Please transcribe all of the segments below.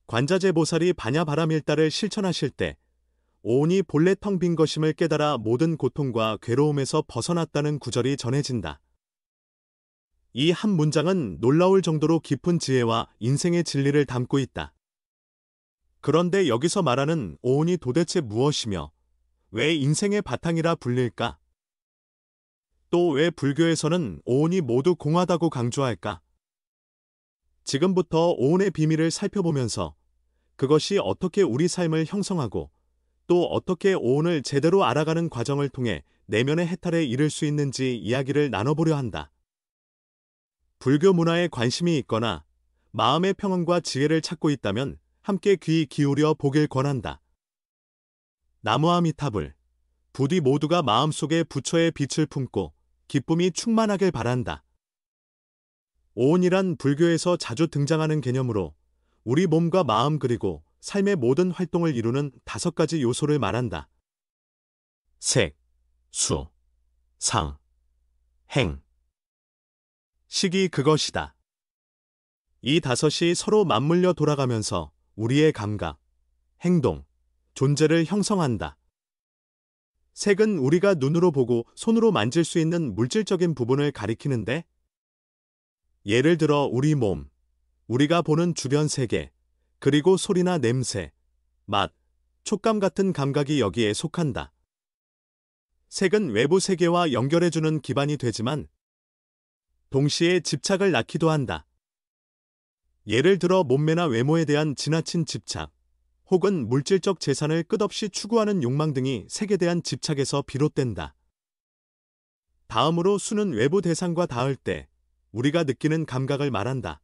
관자재보살이 바냐바라밀다를 실천하실 때 오온이 본래 텅 빈 것임을 깨달아 모든 고통과 괴로움에서 벗어났다는 구절이 전해진다. 이 한 문장은 놀라울 정도로 깊은 지혜와 인생의 진리를 담고 있다. 그런데 여기서 말하는 오온이 도대체 무엇이며 왜 인생의 바탕이라 불릴까? 또 왜 불교에서는 오온이 모두 공하다고 강조할까? 지금부터 오온의 비밀을 살펴보면서 그것이 어떻게 우리 삶을 형성하고 또 어떻게 오온을 제대로 알아가는 과정을 통해 내면의 해탈에 이를 수 있는지 이야기를 나눠보려 한다. 불교 문화에 관심이 있거나 마음의 평안과 지혜를 찾고 있다면 함께 귀 기울여 보길 권한다. 나무아미타불. 부디 모두가 마음속에 부처의 빛을 품고 기쁨이 충만하길 바란다. 오온이란 불교에서 자주 등장하는 개념으로 우리 몸과 마음 그리고 삶의 모든 활동을 이루는 5가지 요소를 말한다. 색, 수, 상, 행. 식이 그것이다. 이 5이 서로 맞물려 돌아가면서 우리의 감각, 행동, 존재를 형성한다. 색은 우리가 눈으로 보고 손으로 만질 수 있는 물질적인 부분을 가리키는데, 예를 들어 우리 몸, 우리가 보는 주변 세계, 그리고 소리나 냄새, 맛, 촉감 같은 감각이 여기에 속한다. 색은 외부 세계와 연결해주는 기반이 되지만 동시에 집착을 낳기도 한다. 예를 들어 몸매나 외모에 대한 지나친 집착, 혹은 물질적 재산을 끝없이 추구하는 욕망 등이 색에 대한 집착에서 비롯된다. 다음으로 수는 외부 대상과 닿을 때 우리가 느끼는 감각을 말한다.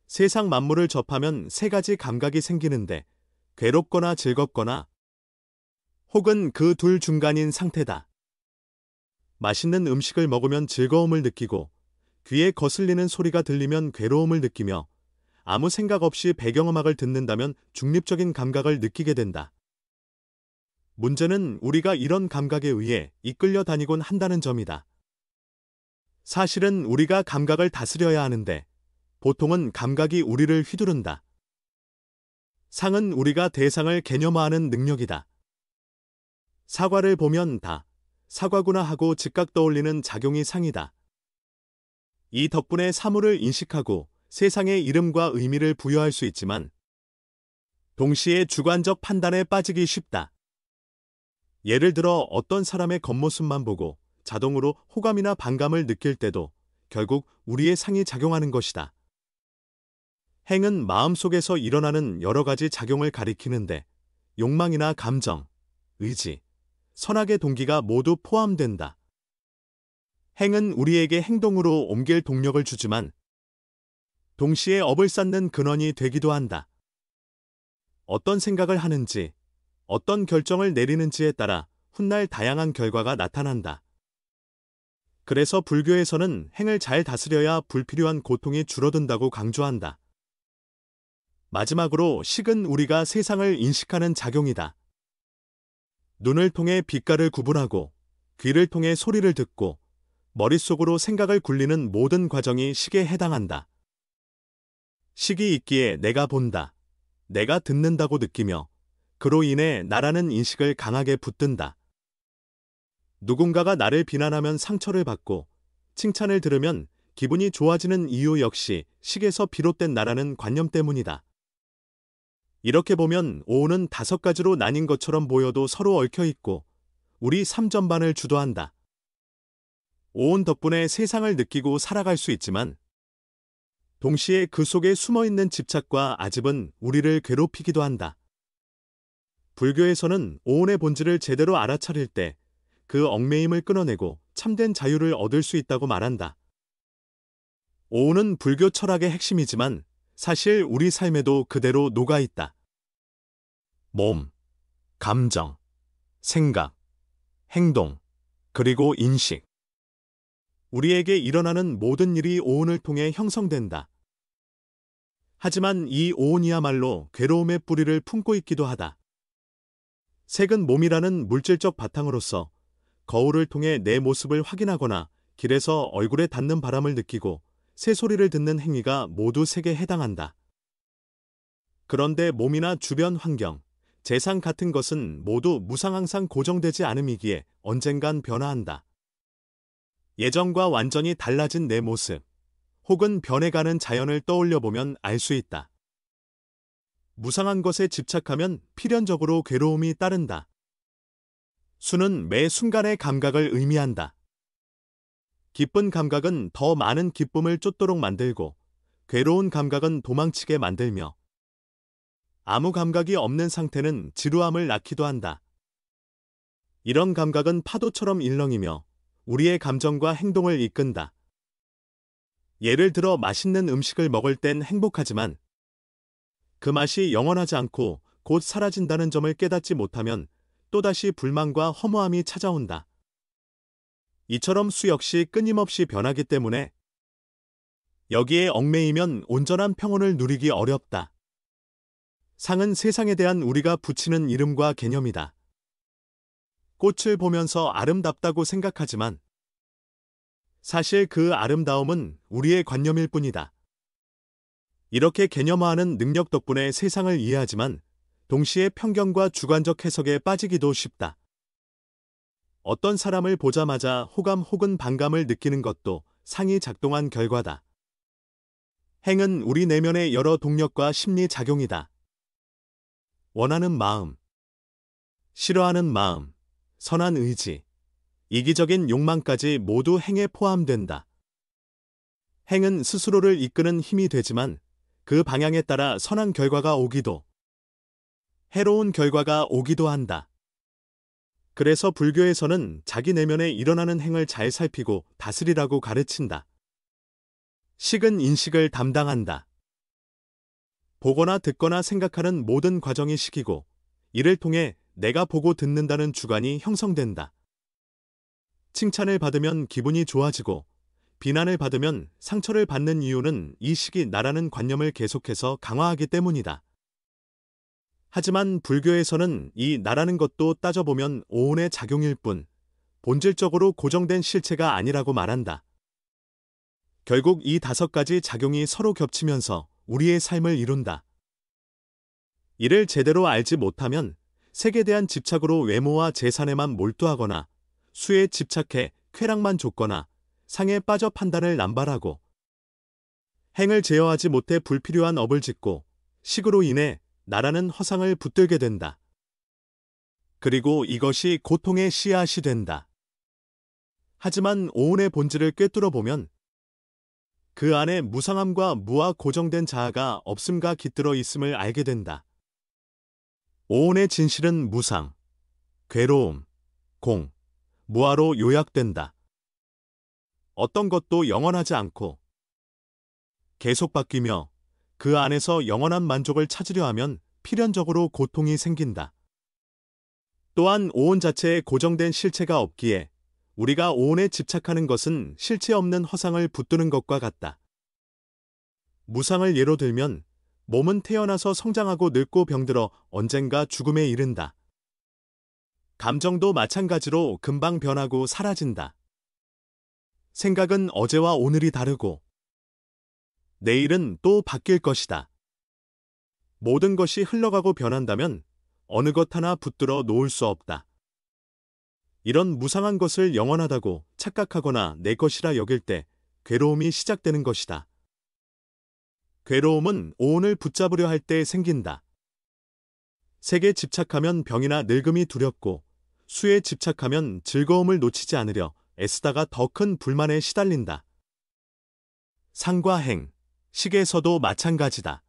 세상 만물을 접하면 3가지 감각이 생기는데 괴롭거나 즐겁거나 혹은 그 둘 중간인 상태다. 맛있는 음식을 먹으면 즐거움을 느끼고 귀에 거슬리는 소리가 들리면 괴로움을 느끼며 아무 생각 없이 배경음악을 듣는다면 중립적인 감각을 느끼게 된다. 문제는 우리가 이런 감각에 의해 이끌려 다니곤 한다는 점이다. 사실은 우리가 감각을 다스려야 하는데 보통은 감각이 우리를 휘두른다. 상은 우리가 대상을 개념화하는 능력이다. 사과를 보면 다 사과구나 하고 즉각 떠올리는 작용이 상이다. 이 덕분에 사물을 인식하고 세상의 이름과 의미를 부여할 수 있지만 동시에 주관적 판단에 빠지기 쉽다. 예를 들어 어떤 사람의 겉모습만 보고 자동으로 호감이나 반감을 느낄 때도 결국 우리의 상이 작용하는 것이다. 행은 마음속에서 일어나는 여러 가지 작용을 가리키는데 욕망이나 감정, 의지, 선악의 동기가 모두 포함된다. 행은 우리에게 행동으로 옮길 동력을 주지만 동시에 업을 쌓는 근원이 되기도 한다. 어떤 생각을 하는지, 어떤 결정을 내리는지에 따라 훗날 다양한 결과가 나타난다. 그래서 불교에서는 행을 잘 다스려야 불필요한 고통이 줄어든다고 강조한다. 마지막으로 식은 우리가 세상을 인식하는 작용이다. 눈을 통해 빛깔을 구분하고 귀를 통해 소리를 듣고 머릿속으로 생각을 굴리는 모든 과정이 식에 해당한다. 식이 있기에 내가 본다, 내가 듣는다고 느끼며 그로 인해 나라는 인식을 강하게 붙든다. 누군가가 나를 비난하면 상처를 받고 칭찬을 들으면 기분이 좋아지는 이유 역시 식에서 비롯된 나라는 관념 때문이다. 이렇게 보면 오온은 5가지로 나뉜 것처럼 보여도 서로 얽혀 있고 우리 삶 전반을 주도한다. 오온 덕분에 세상을 느끼고 살아갈 수 있지만 동시에 그 속에 숨어있는 집착과 아집은 우리를 괴롭히기도 한다. 불교에서는 오온의 본질을 제대로 알아차릴 때 그 얽매임을 끊어내고 참된 자유를 얻을 수 있다고 말한다. 오온은 불교 철학의 핵심이지만 사실 우리 삶에도 그대로 녹아있다. 몸, 감정, 생각, 행동, 그리고 인식. 우리에게 일어나는 모든 일이 오온을 통해 형성된다. 하지만 이 오온이야말로 괴로움의 뿌리를 품고 있기도 하다. 색은 몸이라는 물질적 바탕으로서 거울을 통해 내 모습을 확인하거나 길에서 얼굴에 닿는 바람을 느끼고 새소리를 듣는 행위가 모두 색에 해당한다. 그런데 몸이나 주변 환경, 재상 같은 것은 모두 무상항상 고정되지 않음이기에 언젠간 변화한다. 예전과 완전히 달라진 내 모습, 혹은 변해가는 자연을 떠올려보면 알 수 있다. 무상한 것에 집착하면 필연적으로 괴로움이 따른다. 수는 매 순간의 감각을 의미한다. 기쁜 감각은 더 많은 기쁨을 쫓도록 만들고, 괴로운 감각은 도망치게 만들며, 아무 감각이 없는 상태는 지루함을 낳기도 한다. 이런 감각은 파도처럼 일렁이며 우리의 감정과 행동을 이끈다. 예를 들어 맛있는 음식을 먹을 땐 행복하지만 그 맛이 영원하지 않고 곧 사라진다는 점을 깨닫지 못하면 또다시 불만과 허무함이 찾아온다. 이처럼 수 역시 끊임없이 변하기 때문에 여기에 얽매이면 온전한 평온을 누리기 어렵다. 상은 세상에 대한 우리가 붙이는 이름과 개념이다. 꽃을 보면서 아름답다고 생각하지만 사실 그 아름다움은 우리의 관념일 뿐이다. 이렇게 개념화하는 능력 덕분에 세상을 이해하지만 동시에 편견과 주관적 해석에 빠지기도 쉽다. 어떤 사람을 보자마자 호감 혹은 반감을 느끼는 것도 상이 작동한 결과다. 행은 우리 내면의 여러 동력과 심리 작용이다. 원하는 마음, 싫어하는 마음, 선한 의지, 이기적인 욕망까지 모두 행에 포함된다. 행은 스스로를 이끄는 힘이 되지만 그 방향에 따라 선한 결과가 오기도, 해로운 결과가 오기도 한다. 그래서 불교에서는 자기 내면에 일어나는 행을 잘 살피고 다스리라고 가르친다. 식은 인식을 담당한다. 보거나 듣거나 생각하는 모든 과정이 식이고 이를 통해 내가 보고 듣는다는 주관이 형성된다. 칭찬을 받으면 기분이 좋아지고 비난을 받으면 상처를 받는 이유는 이 식이 나라는 관념을 계속해서 강화하기 때문이다. 하지만 불교에서는 이 나라는 것도 따져보면 오온의 작용일 뿐 본질적으로 고정된 실체가 아니라고 말한다. 결국 이 5가지 작용이 서로 겹치면서 우리의 삶을 이룬다. 이를 제대로 알지 못하면 색에 대한 집착으로 외모와 재산에만 몰두하거나 수에 집착해 쾌락만 좇거나 상에 빠져 판단을 남발하고 행을 제어하지 못해 불필요한 업을 짓고 식으로 인해 나라는 허상을 붙들게 된다. 그리고 이것이 고통의 씨앗이 된다. 하지만 오온의 본질을 꿰뚫어 보면 그 안에 무상함과 무와 고정된 자아가 없음과 깃들어 있음을 알게 된다. 오온의 진실은 무상, 괴로움, 공, 무아로 요약된다. 어떤 것도 영원하지 않고 계속 바뀌며 그 안에서 영원한 만족을 찾으려 하면 필연적으로 고통이 생긴다. 또한 오온 자체에 고정된 실체가 없기에 우리가 오온에 집착하는 것은 실체 없는 허상을 붙드는 것과 같다. 무상을 예로 들면 몸은 태어나서 성장하고 늙고 병들어 언젠가 죽음에 이른다. 감정도 마찬가지로 금방 변하고 사라진다. 생각은 어제와 오늘이 다르고 내일은 또 바뀔 것이다. 모든 것이 흘러가고 변한다면 어느 것 하나 붙들어 놓을 수 없다. 이런 무상한 것을 영원하다고 착각하거나 내 것이라 여길 때 괴로움이 시작되는 것이다. 괴로움은 오온을 붙잡으려 할 때 생긴다. 색에 집착하면 병이나 늙음이 두렵고 수에 집착하면 즐거움을 놓치지 않으려 애쓰다가 더 큰 불만에 시달린다. 상과 행, 식에서도 마찬가지다.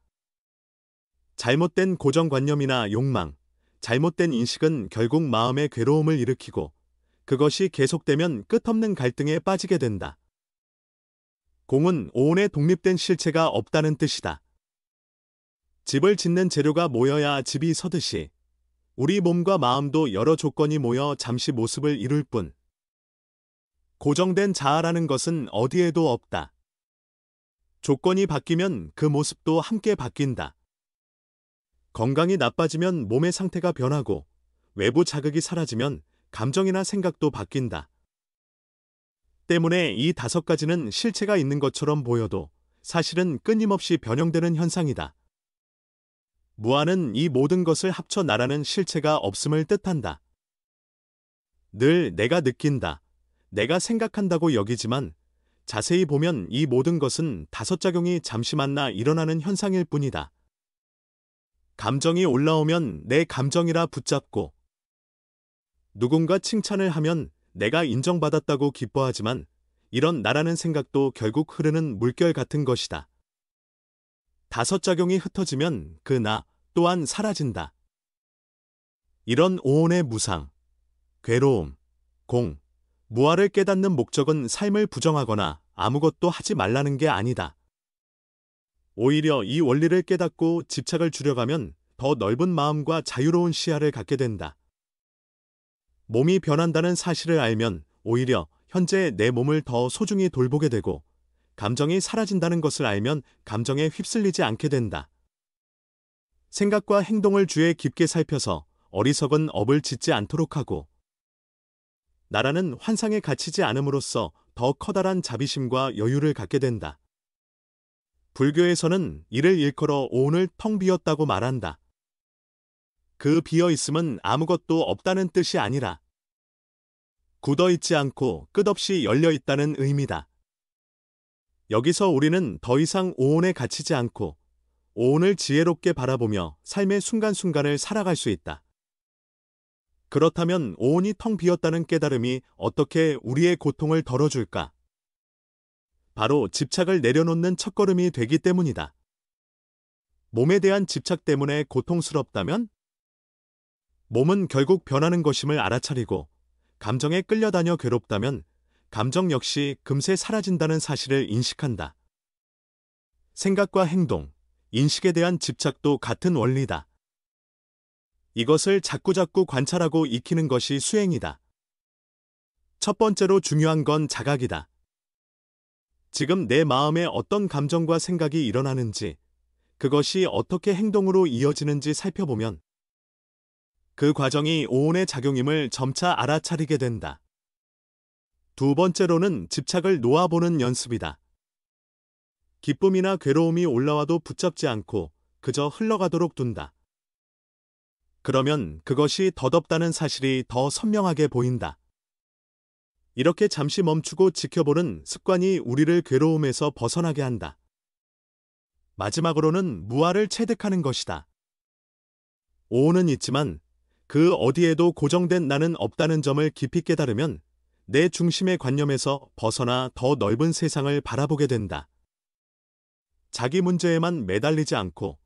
잘못된 고정관념이나 욕망, 잘못된 인식은 결국 마음의 괴로움을 일으키고 그것이 계속되면 끝없는 갈등에 빠지게 된다. 공은 오온에 독립된 실체가 없다는 뜻이다. 집을 짓는 재료가 모여야 집이 서듯이 우리 몸과 마음도 여러 조건이 모여 잠시 모습을 이룰 뿐 고정된 자아라는 것은 어디에도 없다. 조건이 바뀌면 그 모습도 함께 바뀐다. 건강이 나빠지면 몸의 상태가 변하고 외부 자극이 사라지면 감정이나 생각도 바뀐다. 때문에 이 5가지는 실체가 있는 것처럼 보여도 사실은 끊임없이 변형되는 현상이다. 무아는 이 모든 것을 합쳐 나라는 실체가 없음을 뜻한다. 늘 내가 느낀다, 내가 생각한다고 여기지만 자세히 보면 이 모든 것은 다섯 작용이 잠시 만나 일어나는 현상일 뿐이다. 감정이 올라오면 내 감정이라 붙잡고, 누군가 칭찬을 하면 내가 인정받았다고 기뻐하지만 이런 나라는 생각도 결국 흐르는 물결 같은 것이다. 다섯 작용이 흩어지면 그 나 또한 사라진다. 이런 오온의 무상, 괴로움, 공, 무아를 깨닫는 목적은 삶을 부정하거나 아무것도 하지 말라는 게 아니다. 오히려 이 원리를 깨닫고 집착을 줄여가면 더 넓은 마음과 자유로운 시야를 갖게 된다. 몸이 변한다는 사실을 알면 오히려 현재 내 몸을 더 소중히 돌보게 되고, 감정이 사라진다는 것을 알면 감정에 휩쓸리지 않게 된다. 생각과 행동을 주에 깊게 살펴서 어리석은 업을 짓지 않도록 하고, 나라는 환상에 갇히지 않음으로써 더 커다란 자비심과 여유를 갖게 된다. 불교에서는 이를 일컬어 오온을 텅 비었다고 말한다. 그 비어있음은 아무것도 없다는 뜻이 아니라 굳어있지 않고 끝없이 열려있다는 의미다. 여기서 우리는 더 이상 오온에 갇히지 않고 오온을 지혜롭게 바라보며 삶의 순간순간을 살아갈 수 있다. 그렇다면 오온이 텅 비었다는 깨달음이 어떻게 우리의 고통을 덜어줄까? 바로 집착을 내려놓는 첫걸음이 되기 때문이다. 몸에 대한 집착 때문에 고통스럽다면? 몸은 결국 변하는 것임을 알아차리고, 감정에 끌려다녀 괴롭다면 감정 역시 금세 사라진다는 사실을 인식한다. 생각과 행동, 인식에 대한 집착도 같은 원리다. 이것을 자꾸자꾸 관찰하고 익히는 것이 수행이다. 첫 번째로 중요한 건 자각이다. 지금 내 마음에 어떤 감정과 생각이 일어나는지, 그것이 어떻게 행동으로 이어지는지 살펴보면 그 과정이 오온의 작용임을 점차 알아차리게 된다. 두 번째로는 집착을 놓아보는 연습이다. 기쁨이나 괴로움이 올라와도 붙잡지 않고 그저 흘러가도록 둔다. 그러면 그것이 덧없다는 사실이 더 선명하게 보인다. 이렇게 잠시 멈추고 지켜보는 습관이 우리를 괴로움에서 벗어나게 한다. 마지막으로는 무아를 체득하는 것이다. 오온은 있지만 그 어디에도 고정된 나는 없다는 점을 깊이 깨달으면 내 중심의 관념에서 벗어나 더 넓은 세상을 바라보게 된다. 자기 문제에만 매달리지 않고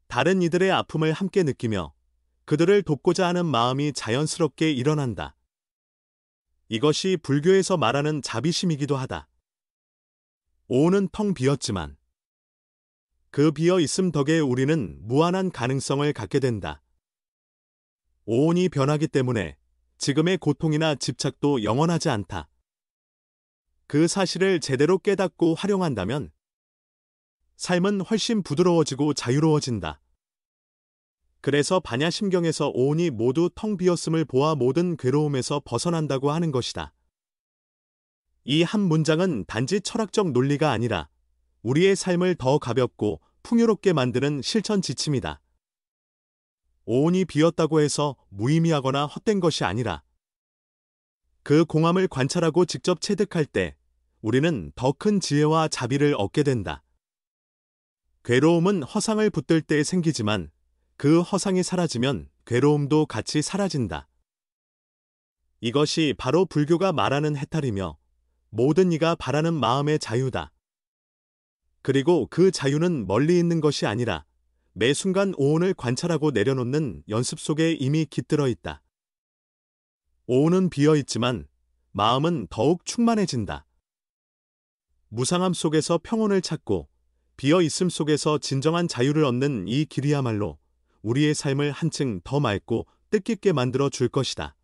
다른 이들의 아픔을 함께 느끼며 그들을 돕고자 하는 마음이 자연스럽게 일어난다. 이것이 불교에서 말하는 자비심이기도 하다. 오온은 텅 비었지만 그 비어 있음 덕에 우리는 무한한 가능성을 갖게 된다. 오온이 변하기 때문에 지금의 고통이나 집착도 영원하지 않다. 그 사실을 제대로 깨닫고 활용한다면 삶은 훨씬 부드러워지고 자유로워진다. 그래서 반야심경에서 오온이 모두 텅 비었음을 보아 모든 괴로움에서 벗어난다고 하는 것이다. 이 한 문장은 단지 철학적 논리가 아니라 우리의 삶을 더 가볍고 풍요롭게 만드는 실천 지침이다. 오온이 비었다고 해서 무의미하거나 헛된 것이 아니라 그 공함을 관찰하고 직접 체득할 때 우리는 더 큰 지혜와 자비를 얻게 된다. 괴로움은 허상을 붙들 때 생기지만 그 허상이 사라지면 괴로움도 같이 사라진다. 이것이 바로 불교가 말하는 해탈이며 모든 이가 바라는 마음의 자유다. 그리고 그 자유는 멀리 있는 것이 아니라 매 순간 오온을 관찰하고 내려놓는 연습 속에 이미 깃들어 있다. 오온은 비어 있지만 마음은 더욱 충만해진다. 무상함 속에서 평온을 찾고 비어 있음 속에서 진정한 자유를 얻는 이 길이야말로 우리의 삶을 한층 더 맑고 뜻깊게 만들어 줄 것이다.